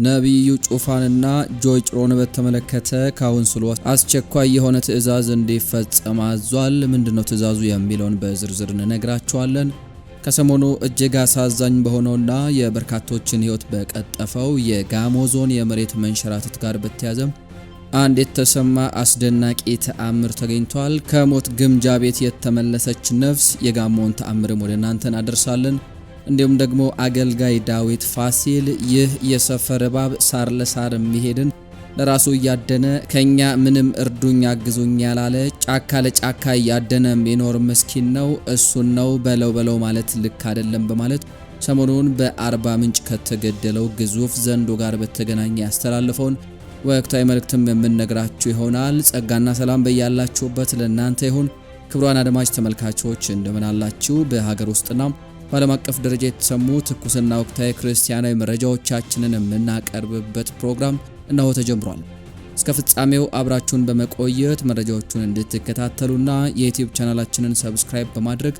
ነብዩ ጩፋንና ጆይ ጭሮን በተመለከተ ካውንስሉ አስቸኳይ የሆነ ትዕዛዝ እንዲፈጸም አዟል። ምንድነው ትዕዛዙ የሚለውን በዝርዝር እንነግራችኋለን። ከሰሞኑ እጅግ አሳዛኝ በሆነውና የበርካቶችን ሕይወት በቀጠፈው የጋሞ ዞን የመሬት መንሸራተት ጋር በተያያዘ አንድ የተሰማ አስደናቂ ተአምር ተገኝቷል። ከሞት ግምጃ ቤት የተመለሰች ነፍስ የጋሞን ተአምርም ወደ እናንተ እናደርሳለን። እንዲሁም ደግሞ አገልጋይ ዳዊት ፋሲል ይህ የሰፈር እባብ ሳር ለሳር የሚሄድን ለራሱ እያደነ ከኛ ምንም እርዱኝ አግዙኝ ያላለ ጫካ ለጫካ እያደነ የሚኖር ምስኪን ነው፣ እሱን ነው በለው ማለት ልክ አይደለም በማለት ሰሞኑን በአርባ ምንጭ ከተገደለው ግዙፍ ዘንዶ ጋር በተገናኘ ያስተላለፈውን ወቅታዊ መልእክትም የምንነግራችሁ ይሆናል። ጸጋና ሰላም በያላችሁበት ለእናንተ ይሁን። ክቡራን አድማጭ ተመልካቾች እንደምን አላችሁ? በሀገር ውስጥና በዓለም አቀፍ ደረጃ የተሰሙ ትኩስና ወቅታዊ ክርስቲያናዊ መረጃዎቻችንን የምናቀርብበት ፕሮግራም እነሆ ተጀምሯል። እስከ ፍጻሜው አብራችሁን በመቆየት መረጃዎቹን እንድትከታተሉና የዩቲዩብ ቻናላችንን ሰብስክራይብ በማድረግ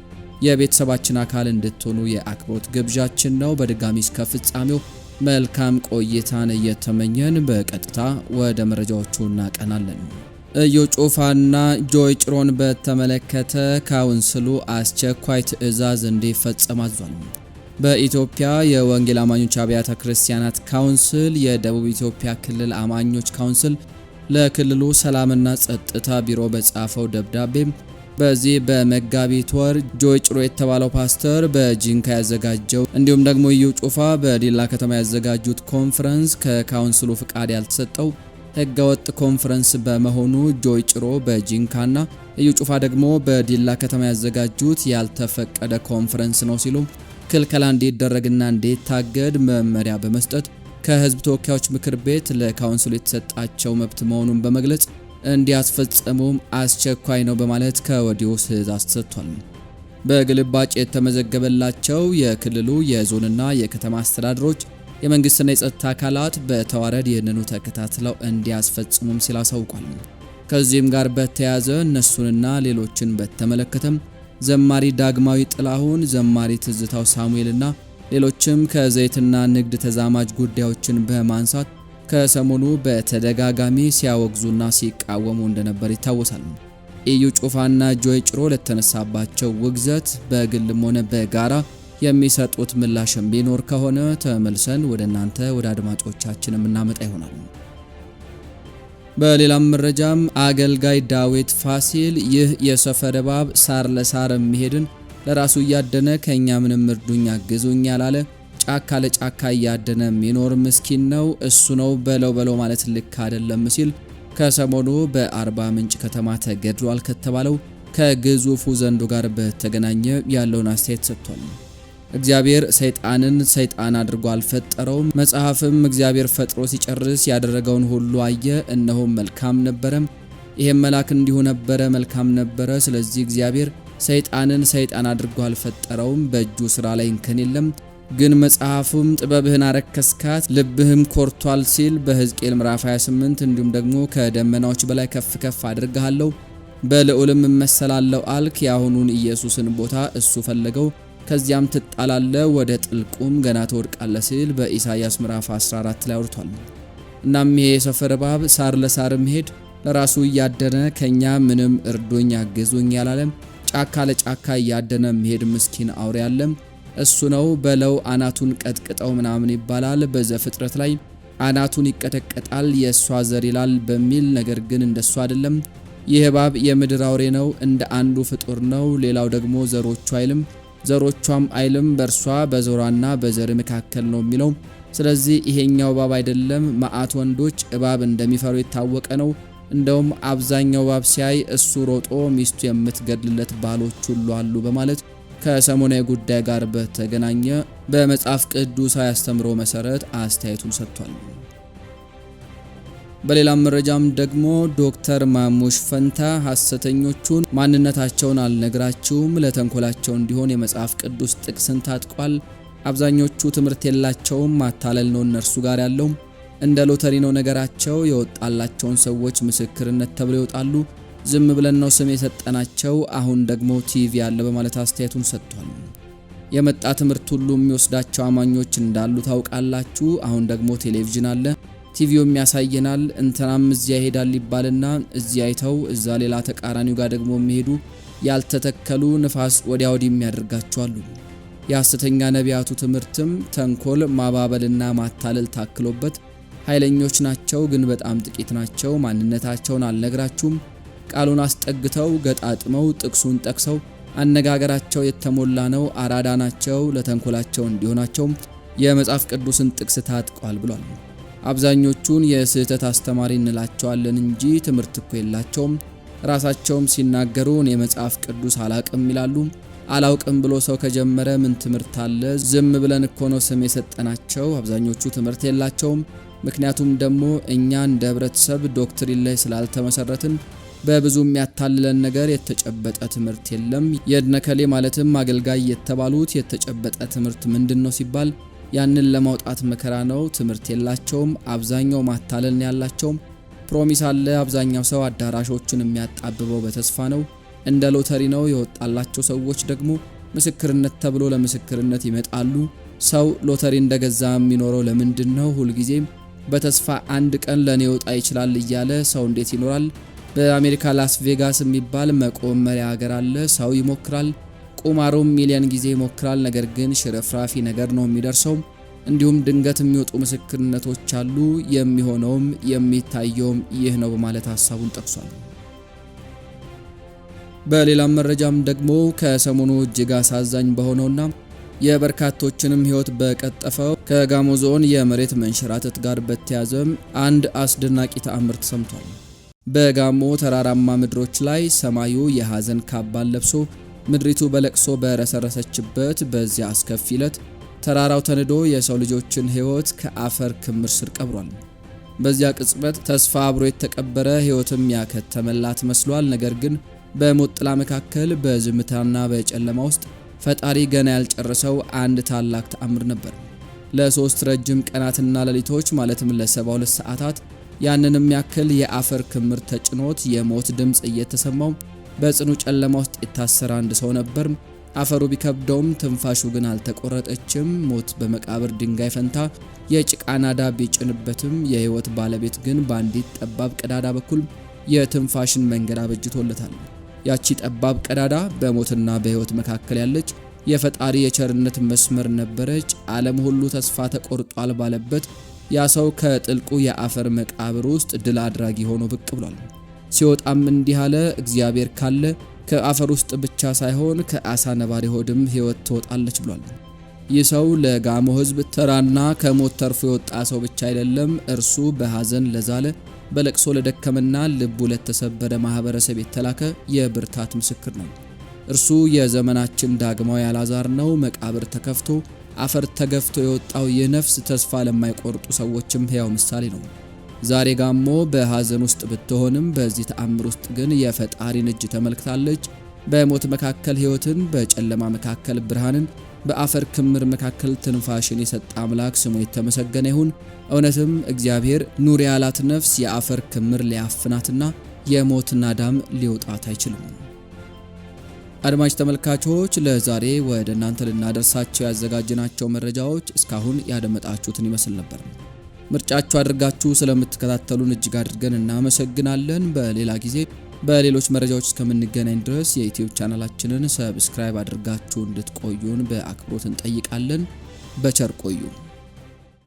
የቤተሰባችን አካል እንድትሆኑ የአክብሮት ግብዣችን ነው። በድጋሚ እስከ ፍጻሜው መልካም ቆይታን እየተመኘን በቀጥታ ወደ መረጃዎቹ እናቀናለን። እዩ ጩፋና ጆይ ጭሮን በተመለከተ ካውንስሉ አስቸኳይ ትዕዛዝ እንዲፈጸም አዟል። በኢትዮጵያ የወንጌል አማኞች አብያተ ክርስቲያናት ካውንስል የደቡብ ኢትዮጵያ ክልል አማኞች ካውንስል ለክልሉ ሰላምና ጸጥታ ቢሮ በጻፈው ደብዳቤ በዚህ በመጋቢት ወር ጆይ ጭሮ የተባለው ፓስተር በጂንካ ያዘጋጀው እንዲሁም ደግሞ እዩ ጩፋ በዲላ ከተማ ያዘጋጁት ኮንፈረንስ ከካውንስሉ ፍቃድ ያልተሰጠው ህገወጥ ኮንፈረንስ በመሆኑ ጆይ ጭሮ በጂንካና እዩ ጩፋ ደግሞ በዲላ ከተማ ያዘጋጁት ያልተፈቀደ ኮንፈረንስ ነው ሲሉ ክልከላ እንዲደረግና እንዲታገድ መመሪያ በመስጠት ከህዝብ ተወካዮች ምክር ቤት ለካውንስሉ የተሰጣቸው መብት መሆኑን በመግለጽ እንዲያስፈጽሙም አስቸኳይ ነው በማለት ከወዲሁ ትዕዛዝ ተሰጥቷል። በግልባጭ የተመዘገበላቸው የክልሉ የዞንና የከተማ አስተዳደሮች የመንግስትና የጸጥታ አካላት በተዋረድ ይህንኑ ተከታትለው እንዲያስፈጽሙም ሲል አሳውቋል። ከዚህም ጋር በተያያዘ እነሱንና ሌሎችን በተመለከተም ዘማሪ ዳግማዊ ጥላሁን፣ ዘማሪ ትዝታው ሳሙኤልና ሌሎችም ከዘይትና ንግድ ተዛማጅ ጉዳዮችን በማንሳት ከሰሞኑ በተደጋጋሚ ሲያወግዙና ሲቃወሙ እንደነበር ይታወሳል። እዩ ጩፋና ጆይ ጭሮ ለተነሳባቸው ውግዘት በግልም ሆነ በጋራ የሚሰጡት ምላሽም ቢኖር ከሆነ ተመልሰን ወደ እናንተ ወደ አድማጮቻችን የምናመጣ ይሆናል። በሌላም መረጃም አገልጋይ ዳዊት ፋሲል ይህ የሰፈር እባብ ሳር ለሳር የሚሄድን ለራሱ እያደነ ከኛ ምንም እርዱኝ አግዙኝ ያላለ ጫካ ለጫካ እያደነ የሚኖር ምስኪን ነው፣ እሱ ነው በለው ማለት ልክ አይደለም ሲል ከሰሞኑ በአርባ ምንጭ ከተማ ተገድሏል ከተባለው ከግዙፉ ዘንዶ ጋር በተገናኘ ያለውን አስተያየት ሰጥቷል። እግዚአብሔር ሰይጣንን ሰይጣን አድርጎ አልፈጠረውም። መጽሐፍም እግዚአብሔር ፈጥሮ ሲጨርስ ያደረገውን ሁሉ አየ፣ እነሆም መልካም ነበረ። ይሄም መልአክ እንዲሁ ነበረ፣ መልካም ነበረ። ስለዚህ እግዚአብሔር ሰይጣንን ሰይጣን አድርጎ አልፈጠረውም፣ በእጁ ስራ ላይ እንከን የለም። ግን መጽሐፉም ጥበብህን አረከስካት ልብህም ኮርቷል ሲል በሕዝቅኤል ምዕራፍ 28 እንዲሁም ደግሞ ከደመናዎች በላይ ከፍ ከፍ አድርግሃለሁ በልዑልም እመሰላለሁ አልክ። የአሁኑን ኢየሱስን ቦታ እሱ ፈለገው፣ ከዚያም ትጣላለ፣ ወደ ጥልቁም ገና ትወድቃለህ ሲል በኢሳይያስ ምዕራፍ 14 ላይ አውርቷል። እናም ይሄ የሰፈር እባብ ሳር ለሳር መሄድ ለራሱ እያደነ ከኛ ምንም እርዱኝ አግዙኝ ያላለም ጫካ ለጫካ እያደነ መሄድ ምስኪን አውሬ ያለም እሱ ነው በለው። አናቱን ቀጥቅጠው ምናምን ይባላል በዘፍጥረት ላይ አናቱን ይቀጠቀጣል የሷ ዘር ይላል በሚል ነገር ግን እንደሱ አይደለም። ይህ እባብ የምድር አውሬ ነው፣ እንደ አንዱ ፍጡር ነው። ሌላው ደግሞ ዘሮቹ አይልም ዘሮቿም አይልም፣ በእርሷ በዘሯና በዘር መካከል ነው የሚለው። ስለዚህ ይሄኛው እባብ አይደለም። መዓት ወንዶች እባብ እንደሚፈሩ የታወቀ ነው። እንደውም አብዛኛው እባብ ሲያይ እሱ ሮጦ ሚስቱ የምትገድልለት ባሎች ሁሉ አሉ በማለት ከሰሞናዊ ጉዳይ ጋር በተገናኘ በመጽሐፍ ቅዱሳዊ አስተምሮ መሰረት አስተያየቱን ሰጥቷል። በሌላም መረጃም ደግሞ ዶክተር ማሙሽ ፈንታ ሐሰተኞቹን ማንነታቸውን አልነግራችሁም ለተንኮላቸው እንዲሆን የመጽሐፍ ቅዱስ ጥቅስን ታጥቋል። አብዛኞቹ ትምህርት የላቸውም፣ ማታለል ነው እነርሱ ጋር ያለው፣ እንደ ሎተሪ ነው ነገራቸው። የወጣላቸውን ሰዎች ምስክርነት ተብለው ይወጣሉ። ዝም ብለን ነው ስም የሰጠናቸው፣ አሁን ደግሞ ቲቪ ያለ በማለት አስተያየቱን ሰጥቷል። የመጣ ትምህርት ሁሉ የሚወስዳቸው አማኞች እንዳሉ ታውቃላችሁ። አሁን ደግሞ ቴሌቪዥን አለ፣ ቲቪው የሚያሳየናል። እንትናም እዚያ ይሄዳል ይባልና እዚያ አይተው እዛ ሌላ ተቃራኒው ጋር ደግሞ የሚሄዱ ያልተተከሉ ንፋስ ወዲያ ወዲህ የሚያደርጋቸዋሉ። የሐሰተኛ ነቢያቱ ትምህርትም ተንኮል፣ ማባበልና ማታለል ታክሎበት ኃይለኞች ናቸው፣ ግን በጣም ጥቂት ናቸው። ማንነታቸውን አልነግራችሁም። ቃሉን አስጠግተው ገጣጥመው ጥቅሱን ጠቅሰው አነጋገራቸው የተሞላ ነው። አራዳ ናቸው። ለተንኮላቸው እንዲሆናቸው የመጽሐፍ ቅዱስን ጥቅስ ታጥቀዋል ብሏል። አብዛኞቹን የስህተት አስተማሪ እንላቸዋለን እንጂ ትምህርት እኮ የላቸውም። ራሳቸውም ሲናገሩ እኔ መጽሐፍ ቅዱስ አላቅም ይላሉ። አላውቅም ብሎ ሰው ከጀመረ ምን ትምህርት አለ? ዝም ብለን እኮ ነው ስም የሰጠናቸው። አብዛኞቹ ትምህርት የላቸውም። ምክንያቱም ደግሞ እኛ እንደ ህብረተሰብ ዶክትሪን ላይ ስላልተመሰረትን በብዙ የሚያታልለን ነገር የተጨበጠ ትምህርት የለም። የድነከሌ ማለትም አገልጋይ የተባሉት የተጨበጠ ትምህርት ምንድነው ሲባል ያንን ለማውጣት መከራ ነው። ትምህርት የላቸውም። አብዛኛው ማታለል ያላቸው ፕሮሚስ አለ። አብዛኛው ሰው አዳራሾችን የሚያጣብበው በተስፋ ነው። እንደ ሎተሪ ነው። የወጣላቸው ሰዎች ደግሞ ምስክርነት ተብሎ ለምስክርነት ይመጣሉ። ሰው ሎተሪ እንደገዛ የሚኖረው ለምንድነው? ሁልጊዜም በተስፋ አንድ ቀን ለኔ ወጣ ይችላል እያለ ሰው እንዴት ይኖራል? በአሜሪካ ላስ ቬጋስ የሚባል መቆመሪያ ሀገር አለ። ሰው ይሞክራል፣ ቁማሩም ሚሊዮን ጊዜ ይሞክራል። ነገር ግን ሽርፍራፊ ነገር ነው የሚደርሰው። እንዲሁም ድንገት የሚወጡ ምስክርነቶች አሉ። የሚሆነውም የሚታየውም ይህ ነው በማለት ሀሳቡን ጠቅሷል። በሌላም መረጃም ደግሞ ከሰሞኑ እጅግ አሳዛኝ በሆነውና የበርካቶችንም ሕይወት በቀጠፈው ከጋሞ ዞን የመሬት መንሸራተት ጋር በተያያዘ አንድ አስደናቂ ተአምር ተሰምቷል። በጋሞ ተራራማ ምድሮች ላይ ሰማዩ የሐዘን ካባን ለብሶ ምድሪቱ በለቅሶ በረሰረሰችበት በዚያ አስከፊ ዕለት ተራራው ተንዶ የሰው ልጆችን ሕይወት ከአፈር ክምር ስር ቀብሯል። በዚያ ቅጽበት ተስፋ አብሮ የተቀበረ ሕይወትም ያከተመላት መስሏል። ነገር ግን በሞት ጥላ መካከል በዝምታና በጨለማ ውስጥ ፈጣሪ ገና ያልጨረሰው አንድ ታላቅ ተአምር ነበር። ለሶስት ረጅም ቀናትና ሌሊቶች ማለትም ለ72 ሰዓታት ያንንም ያክል የአፈር ክምር ተጭኖት የሞት ድምጽ እየተሰማው በጽኑ ጨለማ ውስጥ የታሰረ አንድ ሰው ነበር። አፈሩ ቢከብደውም ትንፋሹ ግን አልተቆረጠችም። ሞት በመቃብር ድንጋይ ፈንታ የጭቃ ናዳ ቢጭንበትም የህይወት ባለቤት ግን በአንዲት ጠባብ ቀዳዳ በኩል የትንፋሽን መንገድ አበጅቶለታል። ያቺ ጠባብ ቀዳዳ በሞትና በህይወት መካከል ያለች የፈጣሪ የቸርነት መስመር ነበረች። ዓለም ሁሉ ተስፋ ተቆርጧል ባለበት ያ ሰው ከጥልቁ የአፈር መቃብር ውስጥ ድል አድራጊ ሆኖ ብቅ ብሏል። ሲወጣም እንዲህ አለ፣ እግዚአብሔር ካለ ከአፈር ውስጥ ብቻ ሳይሆን ከአሳ ነባሪ ሆድም ህይወት ትወጣለች ብሏል። ይህ ሰው ለጋሞ ህዝብ ተራና ከሞት ተርፎ የወጣ ሰው ብቻ አይደለም። እርሱ በሐዘን ለዛለ፣ በለቅሶ ለደከመና ልቡ ለተሰበረ ማህበረሰብ የተላከ የብርታት ምስክር ነው። እርሱ የዘመናችን ዳግማዊ አልዓዛር ነው። መቃብር ተከፍቶ አፈር ተገፍቶ የወጣው ይህ ነፍስ ተስፋ ለማይቆርጡ ሰዎችም ሕያው ምሳሌ ነው። ዛሬ ጋሞ በሐዘን ውስጥ ብትሆንም በዚህ ተአምር ውስጥ ግን የፈጣሪን እጅ ተመልክታለች። በሞት መካከል ሕይወትን፣ በጨለማ መካከል ብርሃንን፣ በአፈር ክምር መካከል ትንፋሽን የሰጠ አምላክ ስሙ የተመሰገነ ይሁን። እውነትም እግዚአብሔር ኑር ያላት ነፍስ የአፈር ክምር ሊያፍናትና የሞት ናዳም ሊወጣት አይችልም። አድማጭ ተመልካቾች ለዛሬ ወደ እናንተ ልናደርሳቸው ያዘጋጀናቸው መረጃዎች እስካሁን ያደመጣችሁትን ይመስል ነበር። ምርጫችሁ አድርጋችሁ ስለምትከታተሉን እጅግ አድርገን እናመሰግናለን። በሌላ ጊዜ በሌሎች መረጃዎች እስከምንገናኝ ድረስ የዩቲዩብ ቻናላችንን ሰብስክራይብ አድርጋችሁ እንድትቆዩን በአክብሮት እንጠይቃለን። በቸር ቆዩ።